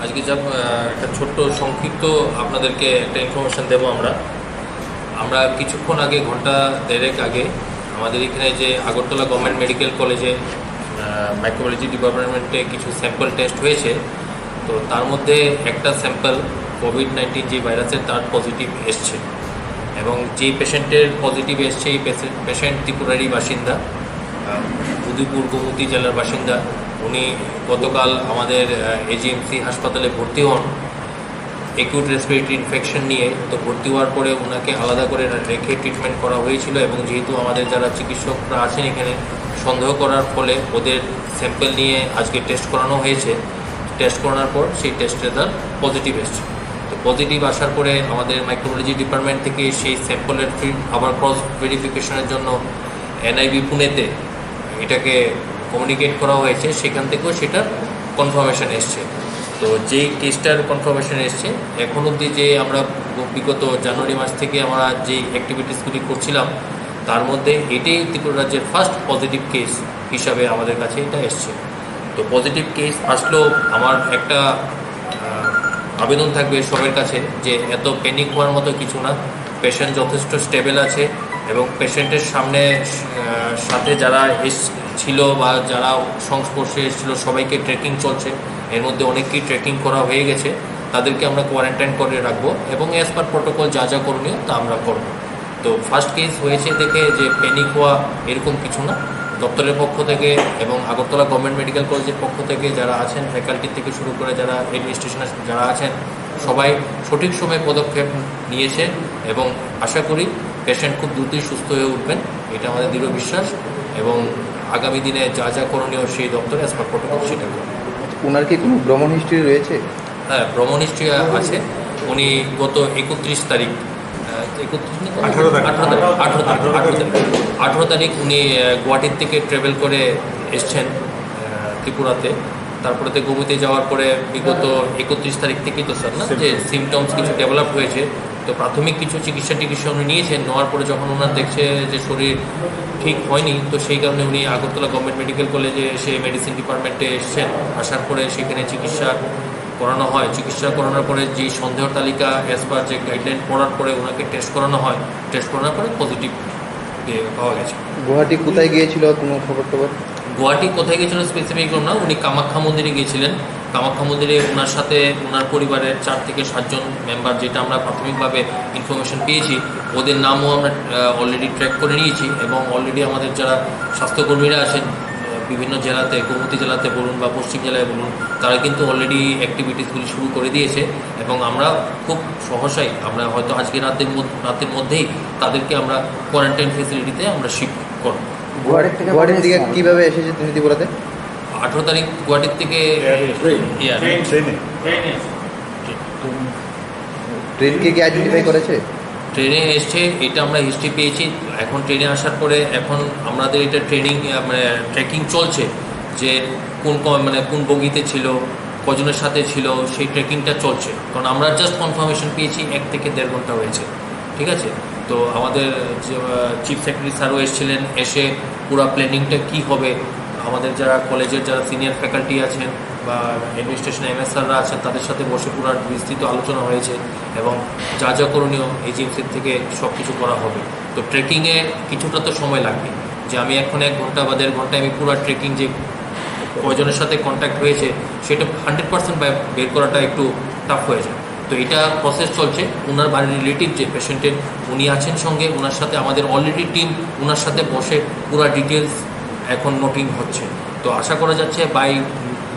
আজকে যা একটা ছোট্ট সংক্ষিপ্ত আপনাদেরকে একটা ইনফরমেশান দেবো। আমরা কিছুক্ষণ আগে, ঘন্টা দেড়েক আগে, আমাদের এখানে যে আগরতলা গভর্নমেন্ট মেডিকেল কলেজে মাইক্রোবায়োলজি ডিপার্টমেন্টে কিছু স্যাম্পল টেস্ট হয়েছে। তো তার মধ্যে একটা স্যাম্পল কোভিড-19 যে ভাইরাসের, তার পজিটিভ এসছে। এবং যে পেশেন্টের পজিটিভ এসছে, এই পেশেন্ট ত্রিপুরারই বাসিন্দা, উদয়পুর গোমতী জেলার বাসিন্দা। উনি গতকাল আমাদের এজিএমসি হাসপাতালে ভর্তি হন অ্যাকিউট রেসপিরেটরি ইনফেকশন নিয়ে। তো ভর্তি হওয়ার পরে ওনাকে আলাদা করে রেখে ট্রিটমেন্ট করা হয়েছিল। এবং যেহেতু আমাদের যারা চিকিৎসকরা আছেন এখানে, সন্দেহ করার ফলে ওদের স্যাম্পল নিয়ে আজকে টেস্ট করানো হয়েছে। টেস্ট করানোর পর সেই টেস্টে তার পজিটিভ এসছে। তো পজিটিভ আসার পরে আমাদের মাইক্রোবায়োলজি ডিপার্টমেন্ট থেকে সেই স্যাম্পলের আবার ক্রস ভেরিফিকেশনের জন্য এনআইভি পুনেতে এটাকে কমিউনিকেট করা হয়েছে। সেখান থেকেও সেটার কনফার্মেশন এসছে। তো যেই কেসটার কনফার্মেশন এসছে, এখন অবধি যে আমরা বিগত জানুয়ারি মাস থেকে আমরা যেই অ্যাক্টিভিটিসগুলি করছিলাম, তার মধ্যে এটাই ত্রিপুরা রাজ্যের ফার্স্ট পজিটিভ কেস হিসাবে আমাদের কাছে এটা এসছে। তো পজিটিভ কেস আসলেও আমার একটা আবেদন থাকবে সবার কাছে যে এত প্যানিক হওয়ার মতো কিছু না। পেশেন্ট যথেষ্ট স্টেবল আছে এবং পেশেন্টের সাথে যারা ছিল বা যারা সংস্পর্শে এসেছিল সবাইকে ট্রেকিং চলছে। এর মধ্যে অনেককেই ট্রেকিং করা হয়ে গেছে। তাদেরকে আমরা কোয়ারেন্টাইন করে রাখবো এবং অ্যাজ পার প্রোটোকল যা যা করণীয় তা আমরা করব। তো ফার্স্ট কেস হয়েছে দেখে যে প্যানিক হওয়া এরকম কিছু না। দপ্তরের পক্ষ থেকে এবং আগরতলা গভর্নমেন্ট মেডিকেল কলেজের পক্ষ থেকে যারা আছেন, ফ্যাকাল্টি থেকে শুরু করে যারা অ্যাডমিনিস্ট্রেশনে যারা আছেন, সবাই সঠিক সময়ে পদক্ষেপ নিয়েছে এবং আশা করি পেশেন্ট খুব দ্রুতই সুস্থ হয়ে উঠবেন। এটা আমাদের দৃঢ় বিশ্বাস। এবং আগামী দিনে যা যা করণীয় সেই দপ্তরে অ্যাজ পার প্রোটোকল সেটা করবে। ওনার কি কোনো ভ্রমণ হিস্ট্রি রয়েছে? হ্যাঁ, ভ্রমণ হিস্ট্রি আছে। উনি গত 31 তারিখ 18 তারিখ উনি গুয়াহাটির থেকে ট্রাভেল করে এসছেন ত্রিপুরাতে। তারপরে গোমতীতে যাওয়ার পরে বিগত 31 তারিখ থেকেই তো স্যার না, যে সিমটমস কিছু ডেভেলপ হয়েছে। তো প্রাথমিক কিছু চিকিৎসা উনি নিয়েছেন। নেওয়ার পরে যখন ওনার দেখছে যে শরীর ঠিক হয়নি, তো সেই কারণে উনি আগরতলা গভর্নমেন্ট মেডিকেল কলেজে এসে মেডিসিন ডিপার্টমেন্টে এসছেন। আসার পরে সেখানে চিকিৎসা করানো হয়। চিকিৎসা করানোর পরে যে সন্দেহ তালিকা অ্যাজ পার যে গাইডলাইন পড়ার পরে ওনাকে টেস্ট করানো হয়। টেস্ট করানোর পরে পজিটিভ পাওয়া গেছে। গুয়াহাটি কোথায় গিয়েছিল, কোনো খবর টবর? গুয়াহাটি কোথায় গিয়েছিল স্পেসিফিক না, উনি কামাখ্যা মন্দিরে গিয়েছিলেন। কামাখ্যা মন্দিরে ওনার সাথে ওনার পরিবারের 4 থেকে 7 জন মেম্বার, যেটা আমরা প্রাথমিকভাবে ইনফরমেশন পেয়েছি, ওদের নামও আমরা অলরেডি ট্র্যাক করে নিয়েছি। এবং অলরেডি আমাদের যারা স্বাস্থ্যকর্মীরা আছেন বিভিন্ন জেলাতে, গোমতী জেলাতে বলুন বা পশ্চিম জেলায় বলুন, তারা কিন্তু অলরেডি অ্যাক্টিভিটিসগুলি শুরু করে দিয়েছে। এবং আমরা খুব সহসাই, আমরা হয়তো আজকে রাতের মধ্যেই তাদেরকে আমরা কোয়ারেন্টাইন ফেসিলিটিতে আমরা শিফট করব। গুয়াহাটি থেকে কীভাবে এসেছে তুমি ত্রিপুরাতে? 18 তারিখ গুয়াহাটির থেকে ট্রেনকে কি আইডেন্টিফাই করেছে? ট্রেনে এসছে, এটা আমরা হিস্ট্রি পেয়েছি। এখন ট্রেনে আসার পরে এখন আমাদের এটা ট্রেকিং চলছে যে কোন বগিতে ছিল, কজনের সাথে ছিল, সেই ট্রেকিংটা চলছে। কারণ আমরা জাস্ট কনফার্মেশন পেয়েছি 1 থেকে 1.5 ঘন্টা হয়েছে। ঠিক আছে, তো আমাদের যে চিফ সেক্রেটারি স্যারও এসেছিলেন, এসে পুরো প্ল্যানিংটা কী হবে, আমাদের যারা কলেজের যারা সিনিয়র ফ্যাকাল্টি আছেন বা অ্যাডমিনিস্ট্রেশন এমএসআররা আছেন, তাদের সাথে বসে পুরো বিস্তৃত আলোচনা হয়েছে। এবং যা যা করণীয় এজিএমসির থেকে সব কিছু করা হবে। তো ট্রেকিংয়ে কিছুটা তো সময় লাগবে, যে আমি এখন 1 ঘন্টা বা 1.5 ঘন্টায় আমি পুরো ট্রেকিং যে কয়জনের সাথে কন্ট্যাক্ট হয়েছে সেটা 100% বের করাটা একটু টাফ হয়ে যায়। তো এটা প্রসেস চলছে। ওনার বাড়ির রিলেটিভ যে পেশেন্টের উনি আছেন সঙ্গে, ওনার সাথে আমাদের অলরেডি টিম ওনার সাথে বসে পুরো ডিটেলস এখন নোটিং হচ্ছে। তো আশা করা যাচ্ছে বাই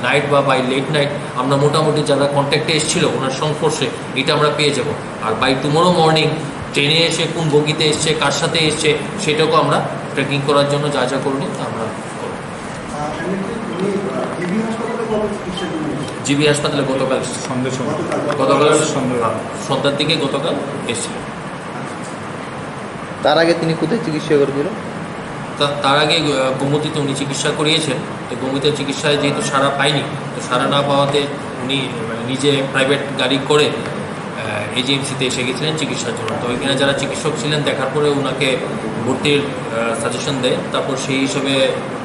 নাইট বা বাই লেট নাইট আমরা মোটামুটি যারা কন্ট্যাক্টে এসেছিল ওনার সংস্পর্শে, এটা আমরা পেয়ে যাব। আর বাই টুমোরো মর্নিং ট্রেনে এসে কোন বগিতে এসছে, কার সাথে এসছে, সেটাকেও আমরা ট্রেকিং করার জন্য যা যা করুন আমরা করব। জিবি হাসপাতালে গতকাল সন্ধ্যার দিকে গতকাল এসেছিল। তার আগে তিনি কোথায় চিকিৎসা করেছিল? তার আগে গোমতীতে উনি চিকিৎসা করিয়েছেন। তো গোমতীর চিকিৎসায় যেহেতু সাড়া পায়নি, তো সাড়া না পাওয়াতে উনি নিজে প্রাইভেট গাড়ি করে এজিএমসিতে এসে গেছিলেন চিকিৎসার জন্য। তো ওইখানে যারা চিকিৎসক ছিলেন দেখার পরে ওনাকে ভর্তির সাজেশন দেয়। তারপর সেই হিসেবে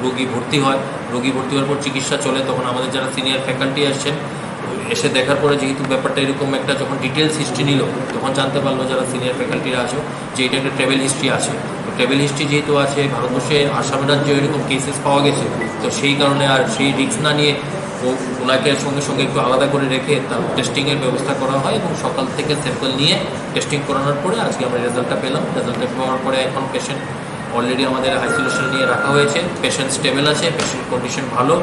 রোগী ভর্তি হয়। রোগী ভর্তি হওয়ার পর চিকিৎসা চলে। তখন আমাদের যারা সিনিয়র ফ্যাকাল্টি আসছেন এসে দেখার পরে যেহেতু ব্যাপারটা এরকম একটা যখন ডিটেলস হিস্ট্রি নিল তখন জানতে পারলো যারা সিনিয়র ফ্যাকাল্টিরা আছে যে এটা একটা ট্রাভেল হিস্ট্রি আছে। তো ট্রাভেল হিস্ট্রি যেহেতু আছে, ভারতবর্ষে আসাম রাজ্যে এরকম কেসেস পাওয়া গেছে, তো সেই কারণে আর সেই রিস্ক না নিয়ে ওনাকে সঙ্গে সঙ্গে একটু আলাদা করে রেখে তার টেস্টিংয়ের ব্যবস্থা করা হয় এবং সকাল থেকে স্যাম্পল নিয়ে টেস্টিং করানোর পরে আজকে আমরা রেজাল্টটা পেলাম। রেজাল্টটা পাওয়ার পরে এখন পেশেন্ট অলরেডি আমাদের আইসোলেশন নিয়ে রাখা হয়েছে। পেশেন্ট স্টেবল আছে, পেশেন্ট কন্ডিশন ভালো।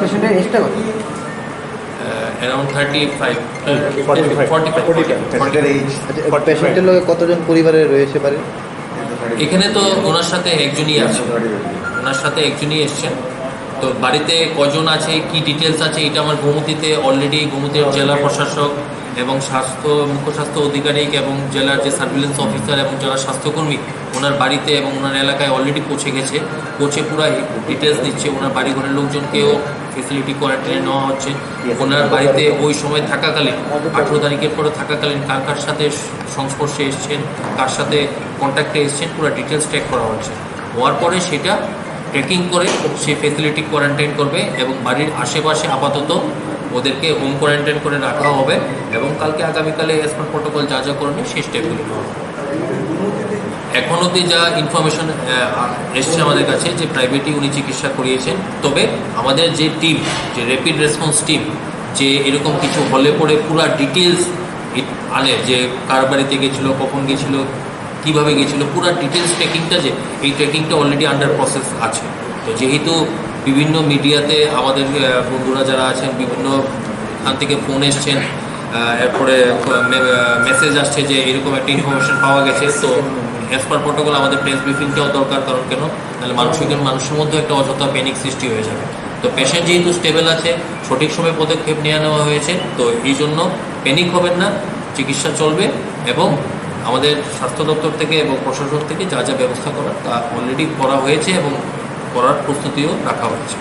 পেশেন্টের এজটা কত? অ্যারাউন্ড 35 পেশেন্টের এইজ আচ্ছা, পেশেন্টের লোক কতজন পরিবারে রয়েছে বাড়ির? এখানে তো ওনার সাথে একজনই আছে, ওনার সাথে একজনই এসছেন। তো বাড়িতে কজন আছে, কি ডিটেলস আছে, এটা আমার গোমতীতে অলরেডি গোমতীর জেলা প্রশাসক এবং মুখ্য স্বাস্থ্য আধিকারিক এবং জেলার যে সার্ভিলেন্স অফিসার এবং যারা স্বাস্থ্যকর্মী ওনার বাড়িতে এবং ওনার এলাকায় অলরেডি পৌঁছে গেছে। পৌঁছে পুরো ডিটেলস দিচ্ছে। ওনার বাড়ি ঘরের লোকজনকেও ফেসিলিটি কোয়ারেন্টাইনে নেওয়া হচ্ছে। ওনার বাড়িতে ওই সময় থাকাকালীন 18 তারিখের পরে থাকাকালীন কার কার সাথে সংস্পর্শে এসছেন, কার সাথে কন্ট্যাক্টে এসছেন, পুরো ডিটেলস ট্র্যাক করা হচ্ছে। হওয়ার পরে সেটা ট্রেকিং করে সে ফেসিলিটি কোয়ারেন্টাইন করবে এবং বাড়ির আশেপাশে আপাতত ওদেরকে হোম কোয়ারেন্টাইন করে রাখা হবে এবং কালকে আগামীকালে অ্যাজ পার প্রোটোকল যা যা করণীয় সেই স্টেপগুলি নেওয়া হবে। এখন অবধি যা ইনফরমেশন এসছে আমাদের কাছে যে প্রাইভেটই উনি চিকিৎসা করিয়েছেন। তবে আমাদের যে টিম, যে র্যাপিড রেসপন্স টিম, যে এরকম কিছু হলে পরে পুরো ডিটেলস আনে, যে কার বাড়িতে গেছিলো, কখন গেছিলো, কীভাবে গেছিলো, পুরো ডিটেলস ট্রেকিংটা, যে এই ট্রেকিংটা অলরেডি আন্ডার প্রসেস আছে। তো যেহেতু বিভিন্ন মিডিয়াতে আমাদের বন্ধুরা যারা আছেন বিভিন্ন স্থান থেকে ফোন এসছেন, এরপরে মেসেজ আসছে যে এরকম একটা ইনফরমেশন পাওয়া গেছে, তো অ্যাজ পার প্রোটোকল আমাদের প্রেস ব্রিফিংটাও দরকার। কারণ কেন, তাহলে মানুষের মধ্যে একটা অযথা প্যানিক সৃষ্টি হয়ে যাবে। তো পেশেন্ট যেহেতু স্টেবল আছে, সঠিক সময়ে পদক্ষেপ নেওয়া হয়েছে, তো এই জন্য প্যানিক হবেন না, চিকিৎসা চলবে এবং আমাদের স্বাস্থ্য দপ্তর থেকে এবং প্রশাসন থেকে যা যা ব্যবস্থা করার তা অলরেডি করা হয়েছে এবং করার প্রস্তুতিও রাখা হয়েছে।